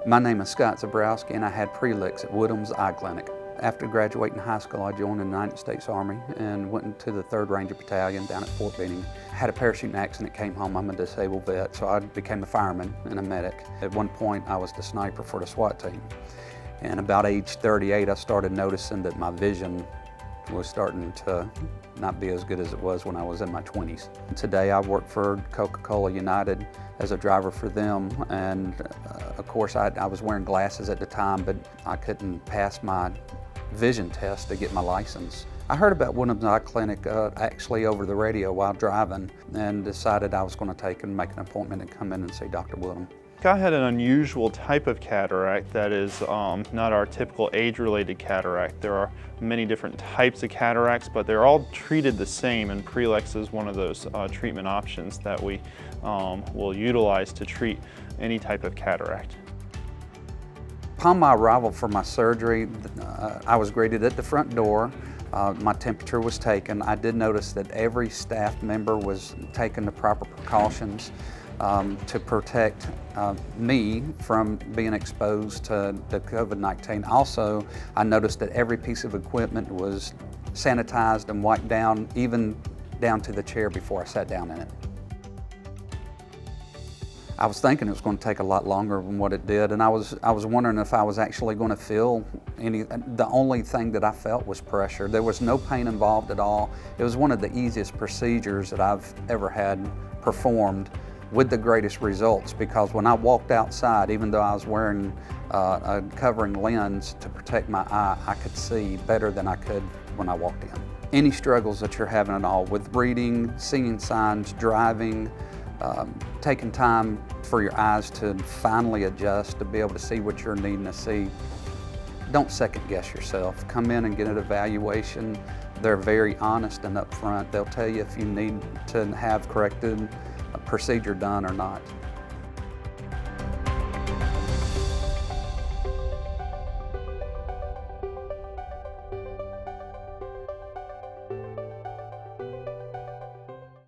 My name is Scott Zabrowski, and I had PreLex at Woodham's Eye Clinic. After graduating high school, I joined the United States Army and went into the 3rd Ranger Battalion down at Fort Benning. Had a parachuting accident, came home. I'm a disabled vet, so I became a fireman and a medic. At one point, I was the sniper for the SWAT team. And about age 38, I started noticing that my vision was starting to not be as good as it was when I was in my 20s. Today I work for Coca-Cola United as a driver for them, and of course I was wearing glasses at the time, but I couldn't pass my vision test to get my license. I heard about Woodham's Eye Clinic actually over the radio while driving, and decided I was going to take and make an appointment and come in and see Dr. Woodham. I had an unusual type of cataract that is not our typical age-related cataract. There are many different types of cataracts, but they're all treated the same, and PreLex is one of those treatment options that we will utilize to treat any type of cataract. Upon my arrival for my surgery, I was greeted at the front door. My temperature was taken. I did notice that every staff member was taking the proper precautions to protect me from being exposed to the COVID-19. Also, I noticed that every piece of equipment was sanitized and wiped down, even down to the chair before I sat down in it. I was thinking it was going to take a lot longer than what it did, and I was wondering if I was actually going to feel any. The only thing that I felt was pressure. There was no pain involved at all. It was one of the easiest procedures that I've ever had performed, with the greatest results, because when I walked outside, even though I was wearing a covering lens to protect my eye, I could see better than I could when I walked in. Any struggles that you're having at all with reading, seeing signs, driving, taking time for your eyes to finally adjust to be able to see what you're needing to see, don't second guess yourself. Come in and get an evaluation. They're very honest and upfront. They'll tell you if you need to have corrected procedure done or not.